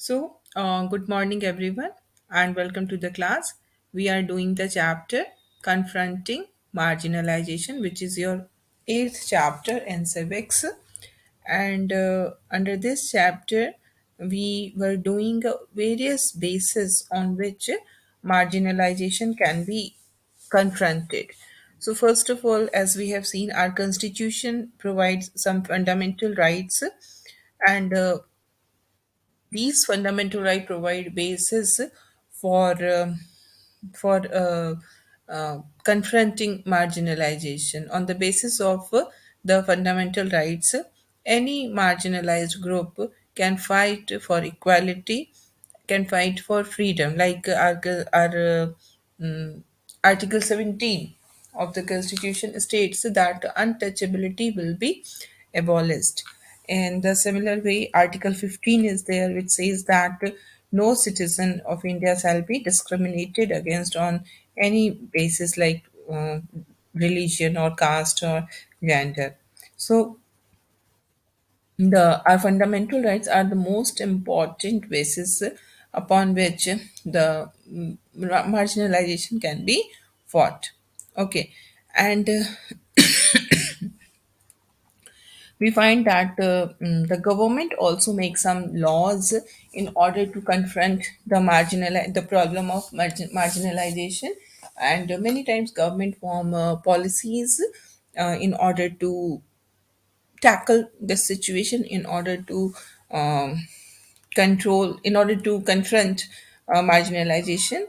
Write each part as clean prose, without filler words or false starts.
Good morning, everyone, and welcome to the class. We are doing the chapter Confronting Marginalization, which is your eighth chapter in civics. And under this chapter, we were doing various bases on which marginalization can be confronted. So, first of all, as we have seen, our constitution provides some fundamental rights, and these fundamental rights provide basis for confronting marginalization. On the basis of the fundamental rights, any marginalized group can fight for equality, can fight for freedom, like our mm, Article 17 of the Constitution states that untouchability will be abolished. In the similar way, Article 15 is there, which says that no citizen of India shall be discriminated against on any basis like religion or caste or gender. So, the our fundamental rights are the most important basis upon which the marginalization can be fought. Okay, and we find that the government also makes some laws in order to confront the problem of marginalization, and many times government form policies in order to tackle the situation, in order to um, in order to confront marginalization.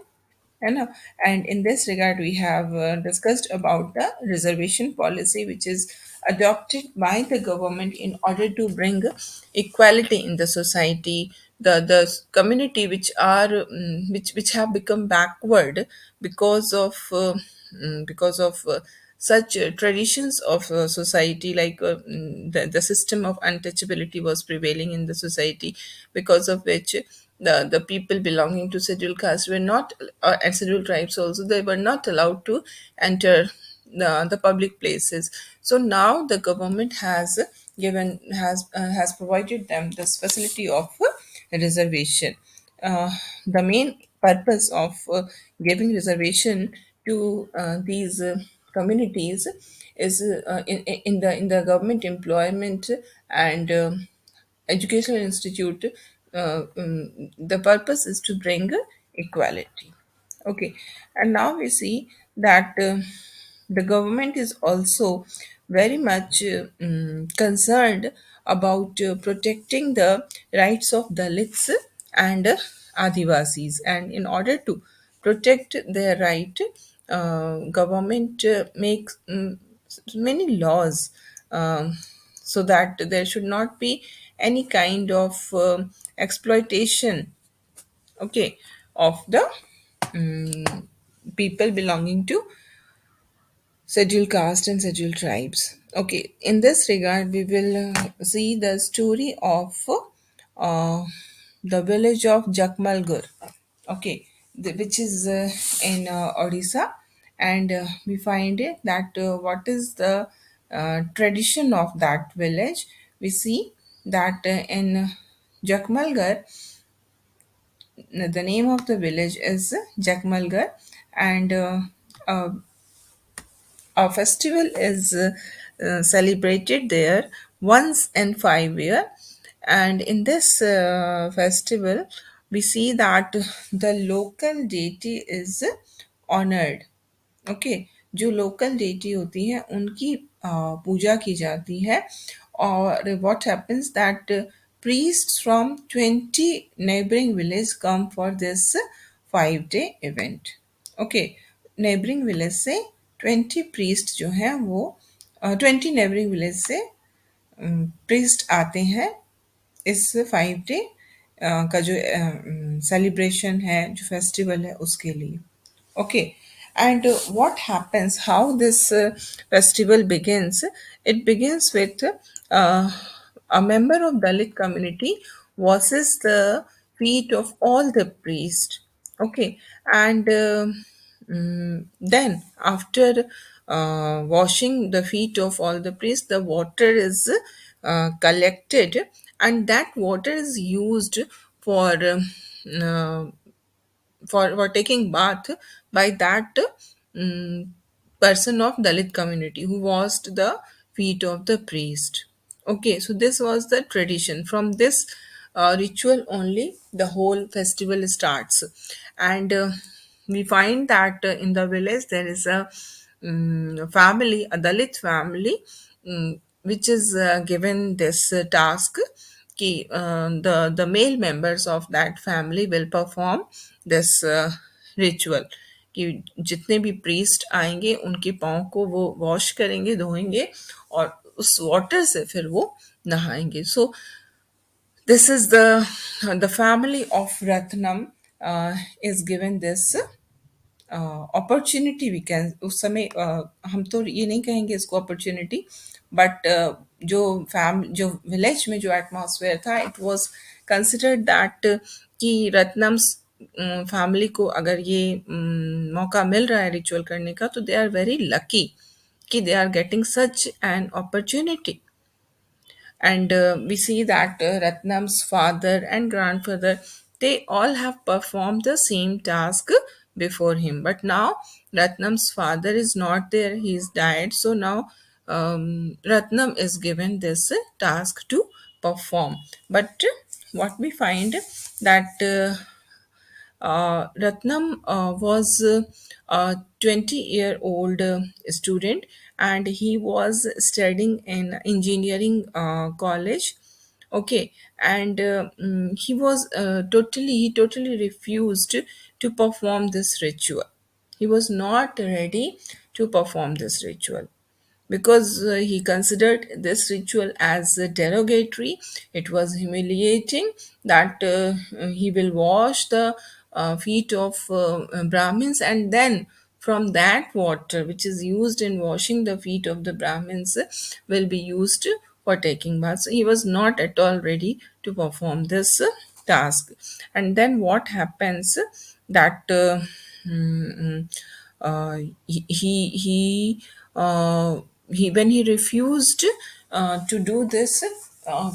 And, and in this regard, we have discussed about the reservation policy, which is adopted by the government in order to bring equality in the society. The community which have become backward because of such traditions of society, like the system of untouchability was prevailing in the society, because of which the people belonging to scheduled caste were not and scheduled tribes also, they were not allowed to enter the public places. So now the government has provided them this facility of reservation. The main purpose of giving reservation to these communities is in the government employment and educational institute. The purpose is to bring equality. Okay, and now we see that the government is also very much concerned about protecting the rights of Dalits and Adivasis, and in order to protect their right, government makes many laws, so that there should not be any kind of exploitation, okay, of the people belonging to scheduled caste and scheduled tribes. Okay, in this regard, we will see the story of uh, the village of Jakmalgur. Okay, which is in Odisha, and we find it that what is the tradition of that village. We see that in Jakmalgar, the name of the village is Jakmalgar, and uh, a festival is celebrated there once in 5 years, and in this festival we see that the local deity is honored. Okay, जो local deity होती है उनकी पूजा की जाती है. और what happens that priests from 20 neighboring villages come for this 5 day event. Okay, neighbouring village से 20 priest जो हैं वो 20 नेबरिंग विलेज से प्रीस्ट आते हैं इस 5 डे का जो सेलिब्रेशन है, जो फेस्टिवल है उसके लिए. Okay, and what happens, how this festival begins? It begins with a member of Dalit community washes the feet of all the priests. Okay, and then after washing the feet of all the priests, the water is collected, and that water is used for uh, for taking bath by that um, person of Dalit community who washed the feet of the priest. Okay, so this was the tradition. From this ritual only, the whole festival starts, and we find that in the village there is a family, a Dalit family, which is given this task कि the male members of that family will perform this ritual कि जितने भी priest आएंगे उनके पाँव को वो wash करेंगे, धोएंगे और उस वाटर से फिर वो नहाएंगे. So this is the family of Ratnam is given this opportunity we can उस समय हम तो ये नहीं कहेंगे इसको अपॉर्चुनिटी बट जो विलेज में जो एटमॉस्फेयर था इट वाज कंसिडर्ड दैट कि रत्नम्स फैमिली को अगर ये मौका मिल रहा है रिचुअल करने का तो दे आर वेरी लकी कि they are getting such an opportunity. And we see that Ratnam's father and grandfather, they all have performed the same task before him, but now Ratnam's father is not there, he is died. So now Ratnam is given this task to perform. But what we find that Ratnam was a 20-year-old student, and he was studying in engineering college. Okay, and he totally refused to perform this ritual. He was not ready to perform this ritual because he considered this ritual as derogatory. It was humiliating that he will wash the feet of Brahmins, and then from that water which is used in washing the feet of the Brahmins will be used for taking baths. So he was not at all ready to perform this task. And then what happens that uh, he when he refused to do this,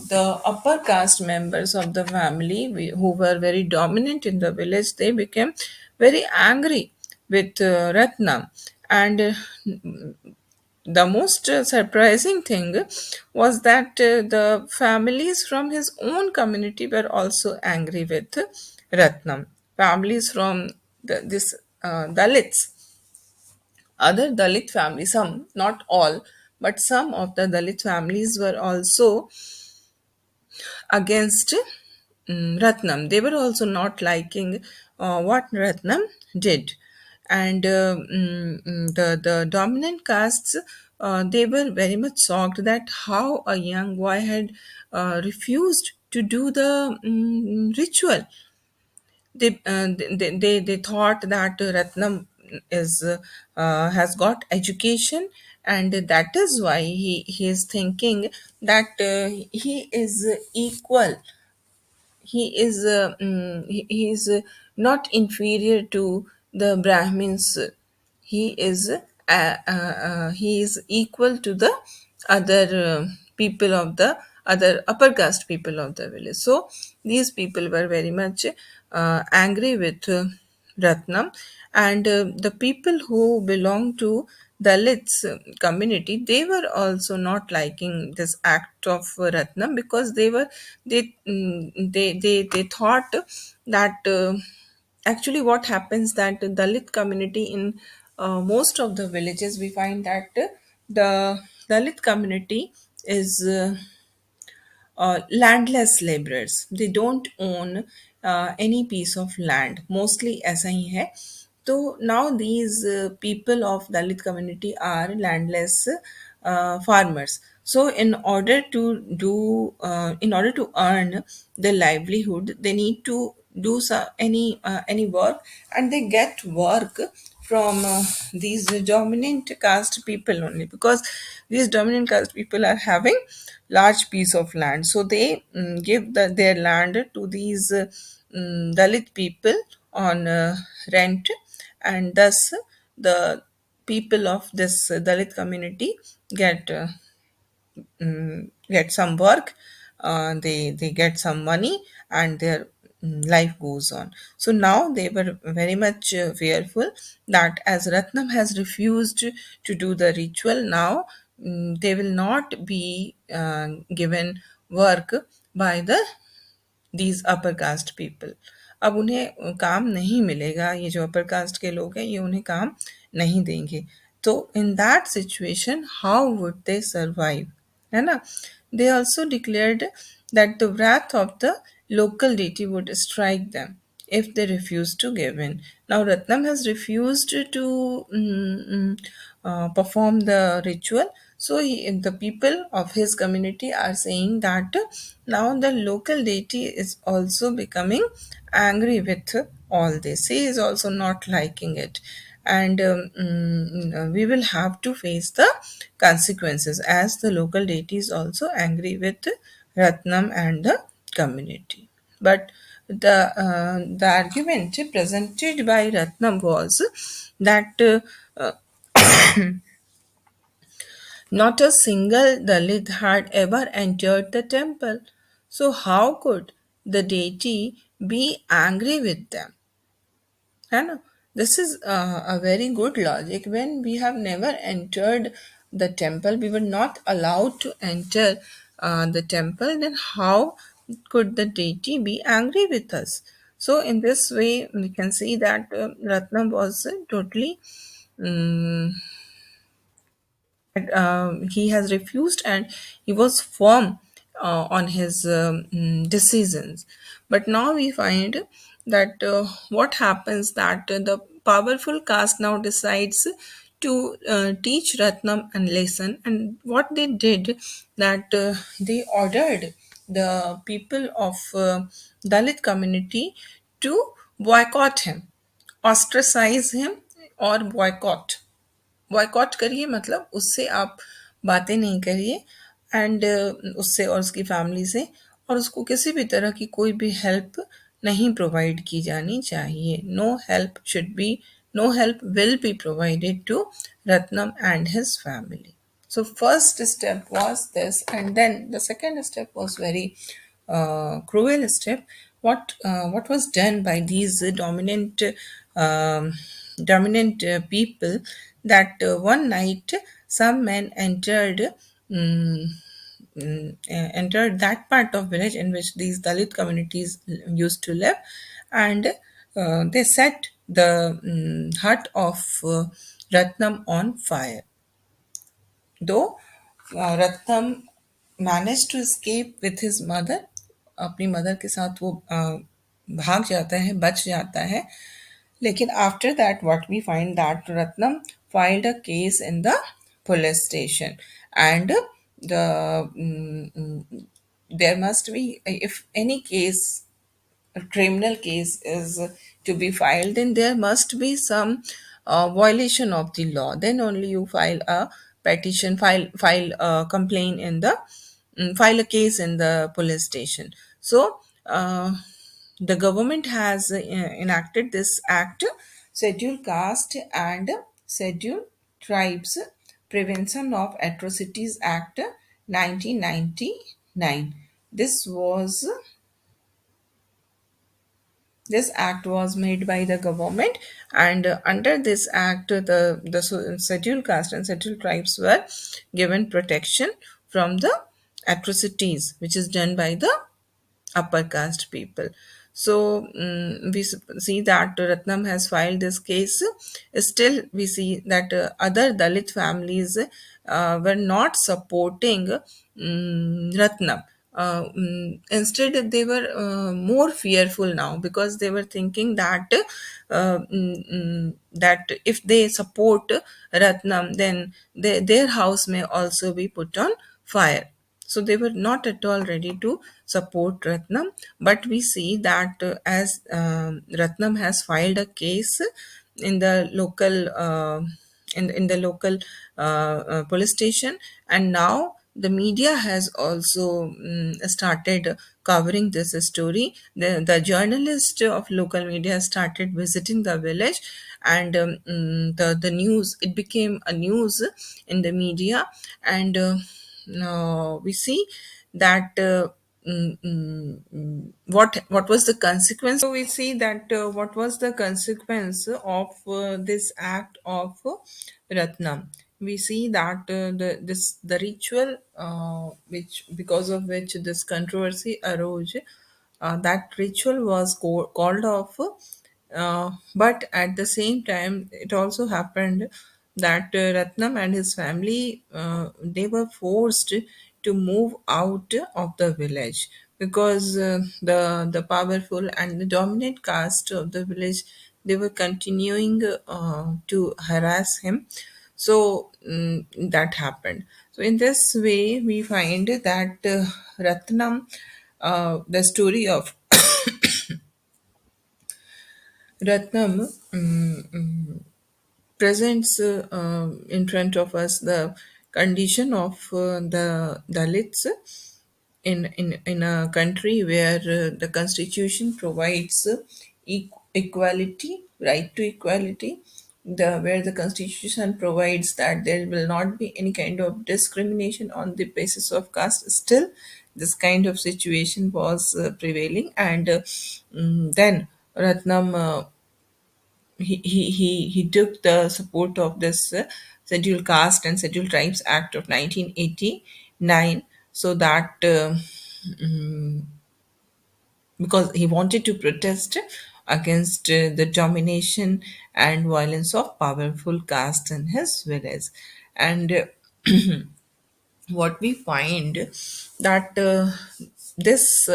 the upper caste members of the family who were very dominant in the village, they became very angry with Ratnam. And the most surprising thing was that the families from his own community were also angry with Ratnam. Families from this Dalits, other Dalit families, some, not all, but some of the Dalit families were also against Ratnam. They were also not liking what Ratnam did. And the dominant castes, they were very much shocked that how a young boy had refused to do the ritual. They thought that Ratnam is has got education, and that is why he is thinking that he is equal, he is not inferior to the Brahmins. He is equal to the other people of the other upper caste people of the village. So these people were very much angry with Ratnam, and the people who belong to Dalits community, they were also not liking this act of Ratnam because they thought that actually what happens that the Dalit community in most of the villages, we find that the Dalit community is landless laborers. They don't own any piece of land. Mostly ऐसा ही है. So now these people of Dalit community are landless farmers. So in order to earn the livelihood, they need to do any work, and they get work from these dominant caste people only, because these dominant caste people are having large piece of land. So they give their land to these Dalit people on rent, and thus the people of this Dalit community get some work. They get some money, and their life goes on. So now they were very much fearful that as Ratnam has refused to do the ritual, now they will not be given work by these upper caste people. अब उन्हें काम नहीं मिलेगा, ये जो upper caste के लोग हैं ये उन्हें काम नहीं देंगे. तो in that situation how would they survive, है ना. They also declared that the wrath of the local deity would strike them if they refused to give in. Now Ratnam has refused to perform the ritual. So the people of his community are saying that now the local deity is also becoming angry with all this. He is also not liking it. And we will have to face the consequences as the local deity is also angry with Ratnam and the community. But the argument presented by Ratnam was that not a single Dalit had ever entered the temple. So, how could the deity be angry with them? है ना. This is a very good logic. When we have never entered the temple, we were not allowed to enter the temple, then how could the deity be angry with us? So in this way we can see that Ratnam was totally um, he has refused and he was firm on his decisions. But now we find that what happens that the powerful caste now decides to teach Ratnam a lesson, and what they did that they ordered the people of Dalit community to boycott him, ostracize him, or boycott. Boycott करिए मतलब उससे आप बातें नहीं करिए, and उससे और उसकी फैमिली से, और उसको किसी भी तरह की कोई भी हेल्प नहीं प्रोवाइड की जानी चाहिए. No help should be, no help will be provided to Ratnam and his family. So first step was this, and then the second step was very cruel step. What was done by these um, dominant people, that one night some men entered that part of village in which these Dalit communities used to live, and they set the hut of Ratnam on fire. Though Ratnam managed to escape with his mother, अपनी mother के साथ वो भाग जाता है, बच जाता है. लेकिन after that what we find that Ratnam filed a case in the police station, and there must be, if any case, a criminal case is to be filed, then there must be some violation of the law. Then only you file a petition, file a complaint in the file a case in the police station. So the government has enacted this act, Scheduled Caste and Scheduled Tribes Prevention of Atrocities Act 1999. This act was made by the government, and under this act, the scheduled caste and scheduled tribes were given protection from the atrocities which is done by the upper caste people. So see that Ratnam has filed this case. Still, we see that other Dalit families were not supporting Ratnam. Instead, they were more fearful now, because they were thinking that that if they support Ratnam, then their house may also be put on fire. So they were not at all ready to support Ratnam. But we see that as Ratnam has filed a case in the local in the local police station, and now the media has also started covering this story. The journalist of local media started visiting the village, and the news, it became a news in the media. And now we see that what was the consequence. So we see that what was the consequence of this act of Ratnam. We see that the ritual which because of which this controversy arose, that ritual was called off, but at the same time it also happened that Ratnam and his family they were forced to move out of the village because the powerful and the dominant caste of the village, they were continuing to harass him. So that happened. So in this way we find that Ratnam, the story of Ratnam, presents in front of us the condition of the Dalits in a country where the constitution provides equality, right to equality, where the constitution provides that there will not be any kind of discrimination on the basis of caste. Still, this kind of situation was prevailing, and then Ratnam he took the support of this Scheduled Caste and Scheduled Tribes Act of 1989, so that because he wanted to protest against the domination and violence of powerful castes in his village. And what we find that this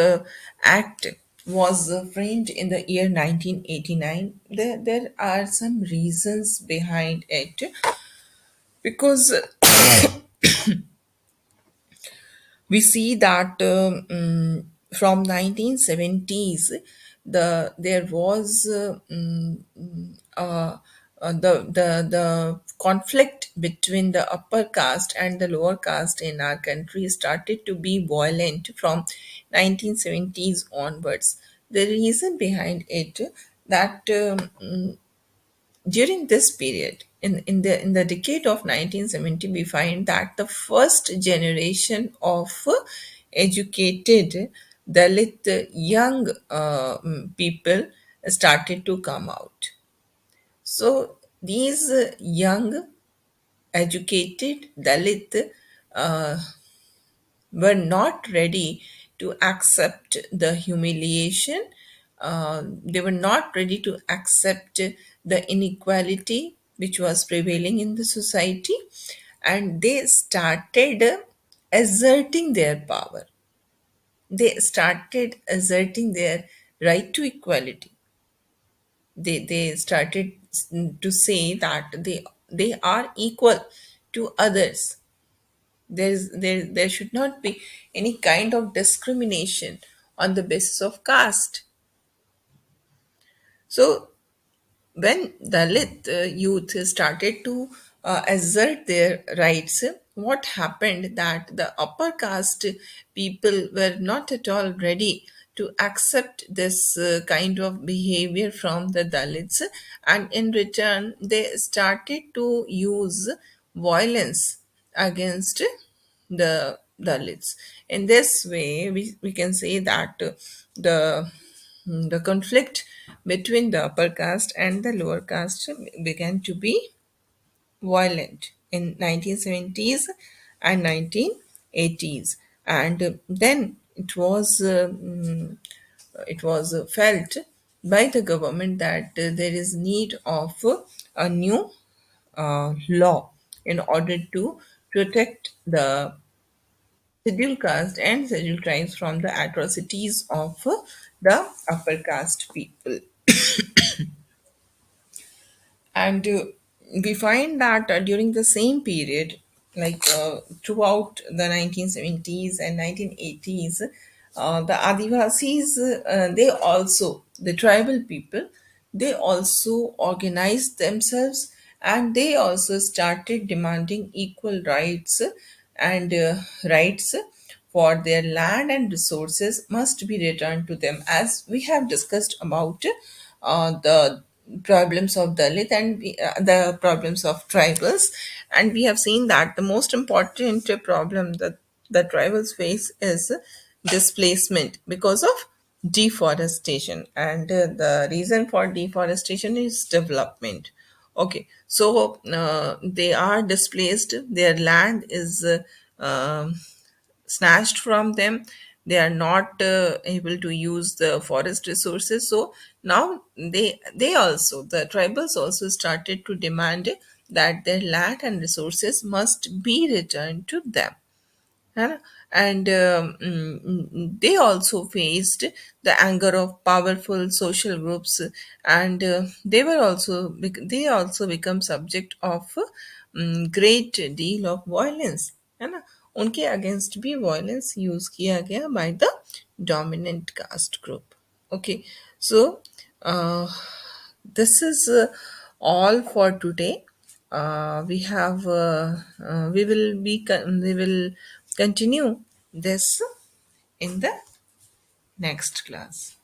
act was framed in the year 1989. There are some reasons behind it because we see that from 1970s there was the conflict between the upper caste and the lower caste in our country started to be violent from 1970s onwards. The reason behind it that during this period, in the decade of 1970, we find that the first generation of educated Dalit young people started to come out. So these young educated Dalit uh, were not ready to accept the humiliation. They were not ready to accept the inequality which was prevailing in the society, and they started asserting their power. They started asserting their right to equality. They started to say that they are equal to others. There should not be any kind of discrimination on the basis of caste. So when Dalit youth started to assert their rights, what happened that the upper caste people were not at all ready to accept this kind of behavior from the Dalits, and in return they started to use violence against the Dalits. In this way, we can say that the conflict between the upper caste and the lower caste began to be violent in 1970s and 1980s, and then it was felt by the government that there is need of a new law in order to protect the scheduled caste and scheduled tribes from the atrocities of the upper caste people. And we find that during the same period, like throughout the 1970s and 1980s, the Adivasis, they also, the tribal people, they also organized themselves, and they also started demanding equal rights, and rights for their land and resources must be returned to them, as we have discussed about the problems of Dalit and the problems of tribals. And we have seen that the most important problem that the tribals face is displacement because of deforestation, and the reason for deforestation is development. Okay, so they are displaced, their land is snatched from them, they are not able to use the forest resources. So now they also, the tribals also started to demand that their land and resources must be returned to them, है ना? And they also faced the anger of powerful social groups, and they also become subject of great deal of violence, है ना? उनके against भी violence use किया गया by the dominant caste group. Okay, so uh, this is all for today. We will continue this in the next class.